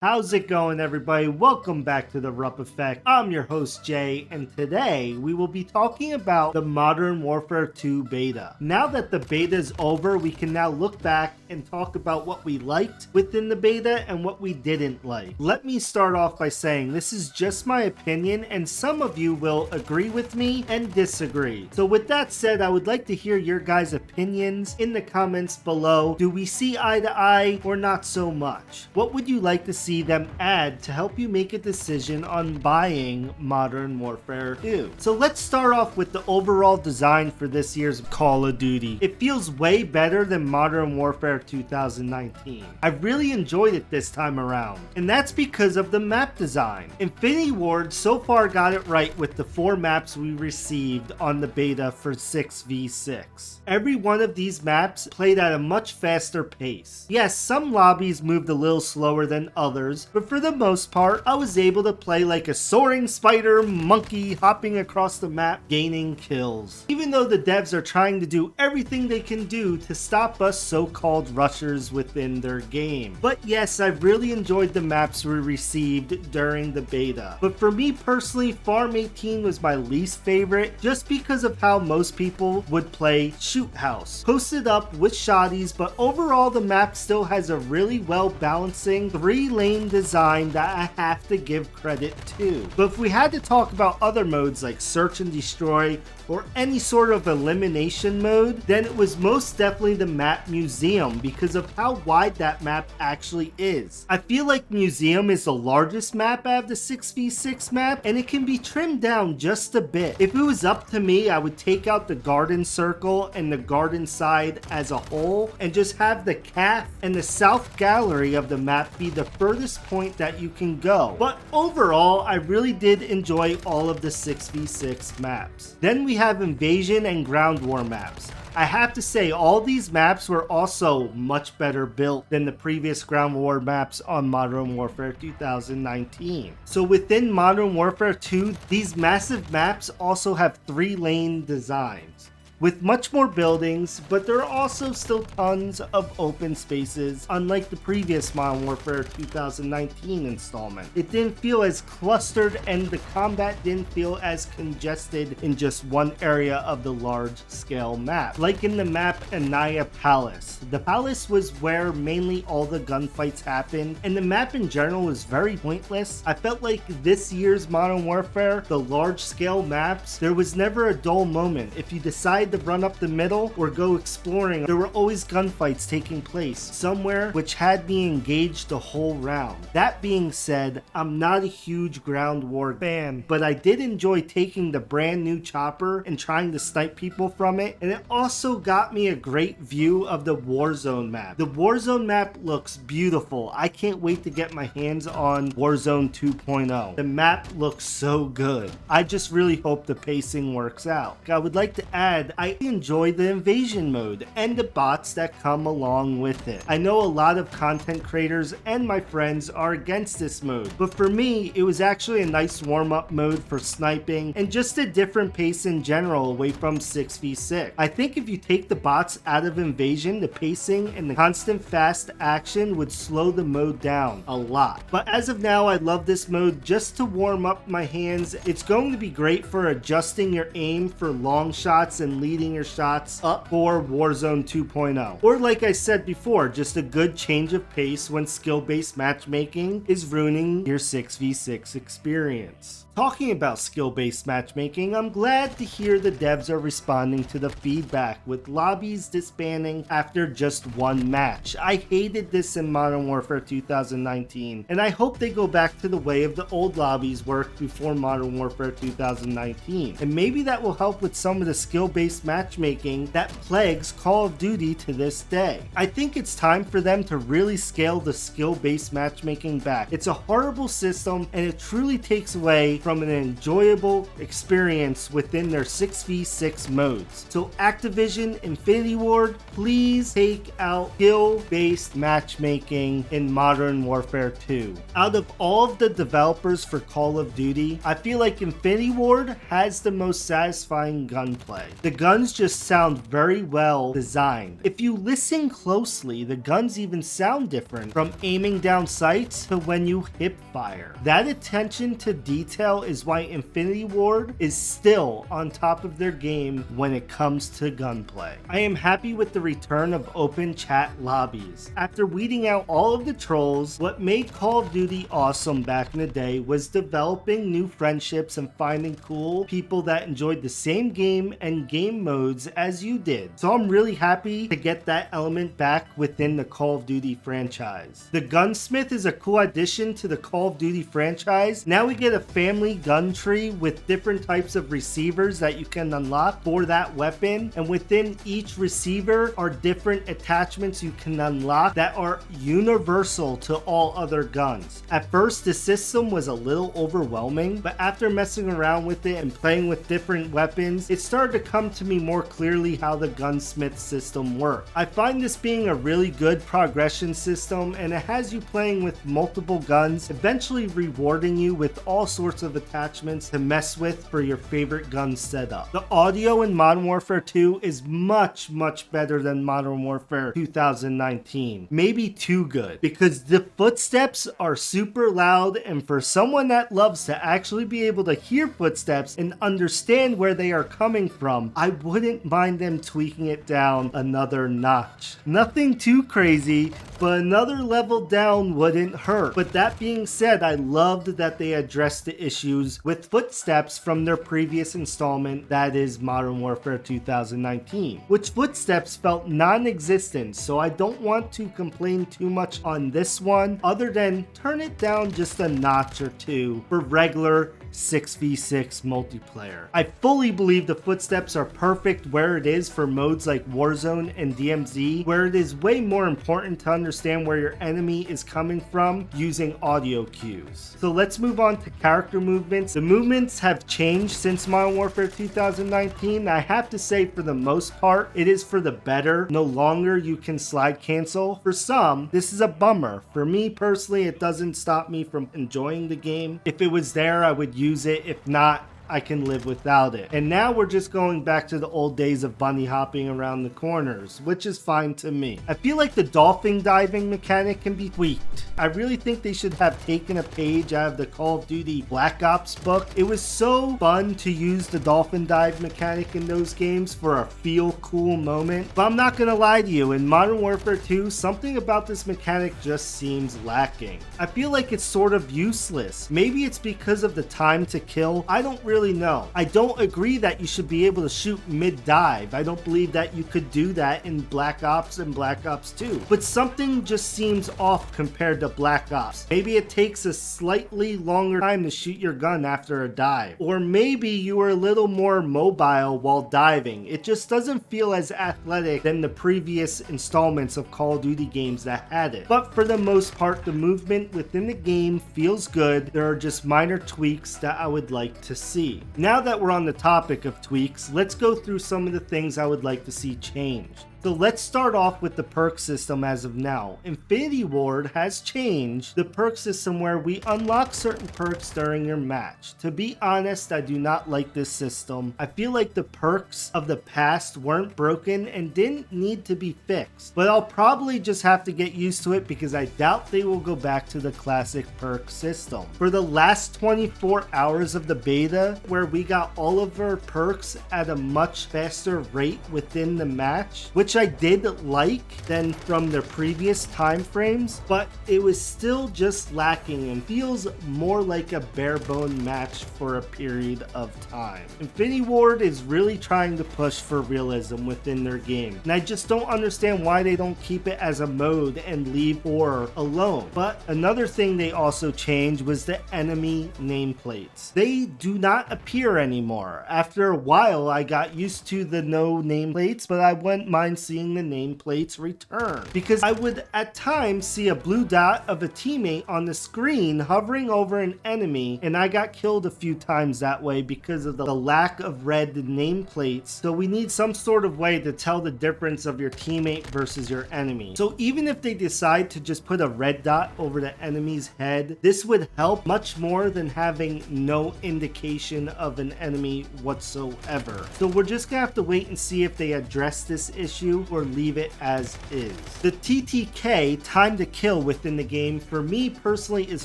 How's it going, everybody? Welcome back to the Rupp Effect. I'm your host, Jay, and today we will be talking about the Modern Warfare 2 beta. Now that the beta is over, we can now look back and talk about what we liked within the beta and what we didn't like. Let me start off by saying this is just my opinion, and some of you will agree with me and disagree. So with that said, I would like to hear your guys' opinions in the comments below. Do we see eye to eye or not so much? What would you like to see them add to help you make a decision on buying Modern Warfare 2? So let's start off with the overall design for this year's Call of Duty. It feels way better than Modern Warfare 2019. I really enjoyed it this time around, and that's because of the map design. Infinity Ward so far got it right with the 4 maps we received on the beta for 6v6. Every one of these maps played at a much faster pace. Yes, some lobbies moved a little slower than others, but for the most part, I was able to play like a soaring spider monkey hopping across the map, gaining kills. Even though the devs are trying to do everything they can do to stop us so-called rushers within their game. But yes, I really enjoyed the maps we received during the beta. But for me personally, Farm 18 was my least favorite just because of how most people would play Shoot House. Posted up with shotties, but overall the map still has a really well balancing 3-lane design that I have to give credit to. But if we had to talk about other modes like Search and Destroy or any sort of elimination mode, then it was most definitely the map Museum because of how wide that map actually is. I feel like Museum is the largest map out of the 6v6 map, and it can be trimmed down just a bit. If it was up to me, I would take out the garden circle and the garden side as a whole and just have the calf and the south gallery of the map be the furthest point that you can go. But overall, I really did enjoy all of the 6v6 maps. Then we have Invasion and Ground War maps. I have to say, all these maps were also much better built than the previous Ground War maps on Modern Warfare 2019. So within Modern Warfare 2, these massive maps also have 3-lane designs with much more buildings, but there are also still tons of open spaces, unlike the previous Modern Warfare 2019 installment. It didn't feel as clustered, and the combat didn't feel as congested in just one area of the large-scale map. Like in the map Anaya Palace. The palace was where mainly all the gunfights happened, and the map in general was very pointless. I felt like this year's Modern Warfare, the large-scale maps, there was never a dull moment. If you decide to run up the middle or go exploring, there were always gunfights taking place somewhere, which had me engaged the whole round. That being said, I'm not a huge Ground War fan, but I did enjoy taking the brand new chopper and trying to snipe people from it, and it also got me a great view of the Warzone map. The Warzone map looks beautiful. I can't wait to get my hands on Warzone 2.0. The map looks so good. I just really hope the pacing works out. I would like to add, I enjoy the invasion mode and the bots that come along with it. I know a lot of content creators and my friends are against this mode, but for me, it was actually a nice warm-up mode for sniping and just a different pace in general away from 6v6. I think if you take the bots out of invasion, the pacing and the constant fast action would slow the mode down a lot. But as of now, I love this mode just to warm up my hands. It's going to be great for adjusting your aim for long shots and leading your shots up for Warzone 2.0. Or like I said before, just a good change of pace when skill-based matchmaking is ruining your 6v6 experience. Talking about skill-based matchmaking, I'm glad to hear the devs are responding to the feedback with lobbies disbanding after just one match. I hated this in Modern Warfare 2019, and I hope they go back to the way of the old lobbies worked before Modern Warfare 2019. And maybe that will help with some of the skill-based matchmaking that plagues Call of Duty to this day. I think it's time for them to really scale the skill-based matchmaking back. It's a horrible system, and it truly takes away from an enjoyable experience within their 6v6 modes. So Activision, Infinity Ward, please take out skill-based matchmaking in Modern Warfare 2. Out of all of the developers for Call of Duty, I feel like Infinity Ward has the most satisfying gunplay. The guns just sound very well designed. If you listen closely, the guns even sound different from aiming down sights to when you hip fire. That attention to detail is why Infinity Ward is still on top of their game when it comes to gunplay. I am happy with the return of open chat lobbies. After weeding out all of the trolls, what made Call of Duty awesome back in the day was developing new friendships and finding cool people that enjoyed the same game and game modes as you did. So I'm really happy to get that element back within the Call of Duty franchise. The Gunsmith is a cool addition to the Call of Duty franchise. Now we get a family gun tree with different types of receivers that you can unlock for that weapon, and within each receiver are different attachments you can unlock that are universal to all other guns. At first the system was a little overwhelming, but after messing around with it and playing with different weapons, it started to come to me more clearly how the Gunsmith system works. I find this being a really good progression system, and it has you playing with multiple guns, eventually rewarding you with all sorts of attachments to mess with for your favorite gun setup. The audio in Modern Warfare 2 is much better than Modern Warfare 2019. Maybe too good, because the footsteps are super loud, and for someone that loves to actually be able to hear footsteps and understand where they are coming from, I wouldn't mind them tweaking it down another notch. Nothing too crazy, but another level down wouldn't hurt. But that being said, I loved that they addressed the issues with footsteps from their previous installment, that is Modern Warfare 2019, which footsteps felt non-existent, so I don't want to complain too much on this one other than turn it down just a notch or two for regular 6v6 multiplayer. I fully believe the footsteps are perfect where it is for modes like Warzone and DMZ, where it is way more important to understand where your enemy is coming from using audio cues. So let's move on to character movements. The movements have changed since Modern Warfare 2019. I have to say, for the most part, it is for the better. No longer you can slide cancel. For some, this is a bummer. For me personally, it doesn't stop me from enjoying the game. If it was there, I would use it. If not, I can live without it. And now we're just going back to the old days of bunny hopping around the corners, which is fine to me. I feel like the dolphin diving mechanic can be tweaked. I really think they should have taken a page out of the Call of Duty Black Ops book. It was so fun to use the dolphin dive mechanic in those games for a feel cool moment. But I'm not gonna lie to you, in Modern Warfare 2, something about this mechanic just seems lacking. I feel like it's sort of useless. Maybe it's because of the time to kill. I don't really know. I don't agree that you should be able to shoot mid-dive. I don't believe that you could do that in Black Ops and Black Ops 2. But something just seems off compared to Black Ops. Maybe it takes a slightly longer time to shoot your gun after a dive. Or maybe you are a little more mobile while diving. It just doesn't feel as athletic than the previous installments of Call of Duty games that had it. But for the most part, the movement within the game feels good. There are just minor tweaks that I would like to see. Now that we're on the topic of tweaks, let's go through some of the things I would like to see changed. So let's start off with the perk system as of now. Infinity Ward has changed the perk system where we unlock certain perks during your match. To be honest, I do not like this system. I feel like the perks of the past weren't broken and didn't need to be fixed. But I'll probably just have to get used to it because I doubt they will go back to the classic perk system. For the last 24 hours of the beta, where we got all of our perks at a much faster rate within the match, which I did like than from their previous time frames, but it was still just lacking and feels more like a bare bone match for a period of time. Infinity Ward is really trying to push for realism within their game, and I just don't understand why they don't keep it as a mode and leave horror alone. But another thing they also changed was the enemy nameplates. They do not appear anymore. After a while, I got used to the no nameplates, but I wouldn't mind seeing the nameplates return, because I would at times see a blue dot of a teammate on the screen hovering over an enemy, and I got killed a few times that way because of the lack of red nameplates. So we need some sort of way to tell the difference of your teammate versus your enemy. So even if they decide to just put a red dot over the enemy's head, this would help much more than having no indication of an enemy whatsoever. So we're just gonna have to wait and see if they address this issue or leave it as is. The TTK, time to kill within the game, for me personally is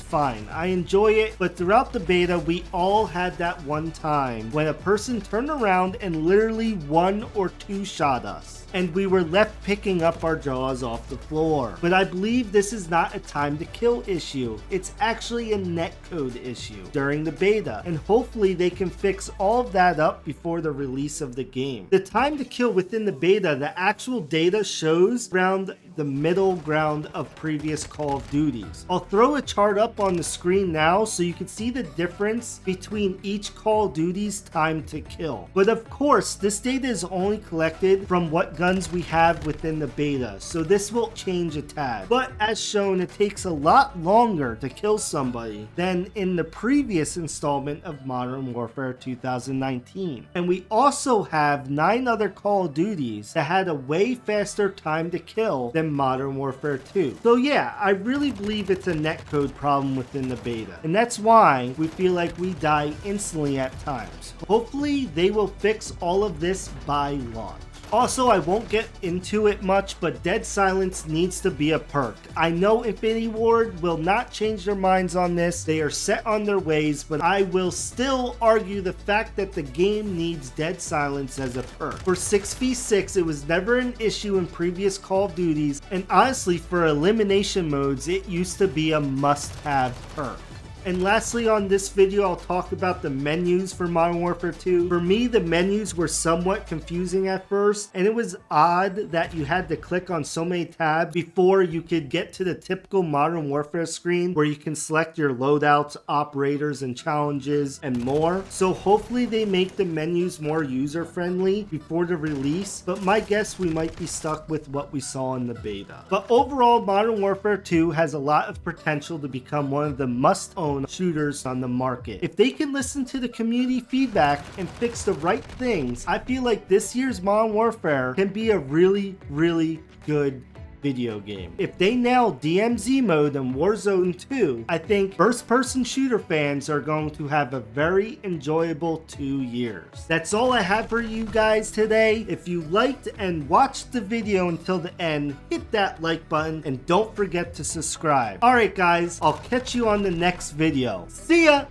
fine. I enjoy it, but throughout the beta, we all had that one time when a person turned around and literally one or two shot us, and we were left picking up our jaws off the floor. But I believe this is not a time to kill issue. It's actually a netcode issue during the beta, and hopefully they can fix all of that up before the release of the game. The time to kill within the beta, the actual data shows around the middle ground of previous Call of Duties. I'll throw a chart up on the screen now so you can see the difference between each Call of Duty's time to kill. But of course, this data is only collected from what guns we have within the beta, so this will change a tad. But as shown, it takes a lot longer to kill somebody than in the previous installment of Modern Warfare 2019. And we also have 9 other Call of Duties that had a way faster time to kill than Modern Warfare 2. So yeah, I really believe it's a netcode problem within the beta, and that's why we feel like we die instantly at times. Hopefully they will fix all of this by launch. Also, I won't get into it much, but Dead Silence needs to be a perk. I know Infinity Ward will not change their minds on this. They are set on their ways, but I will still argue the fact that the game needs Dead Silence as a perk. For 6v6, it was never an issue in previous Call of Duties, and honestly, for elimination modes, it used to be a must-have perk. And lastly, on this video, I'll talk about the menus for Modern Warfare 2. For me, the menus were somewhat confusing at first, and it was odd that you had to click on so many tabs before you could get to the typical Modern Warfare screen where you can select your loadouts, operators, and challenges, and more. So hopefully they make the menus more user-friendly before the release, but my guess, we might be stuck with what we saw in the beta. But overall, Modern Warfare 2 has a lot of potential to become one of the must-own shooters on the market. If they can listen to the community feedback and fix the right things, I feel like this year's Modern Warfare can be a really, really good video game. If they nail DMZ mode and Warzone 2, I think first-person shooter fans are going to have a very enjoyable 2 years. That's all I have for you guys today. If you liked and watched the video until the end, hit that like button and don't forget to subscribe. Alright guys, I'll catch you on the next video. See ya!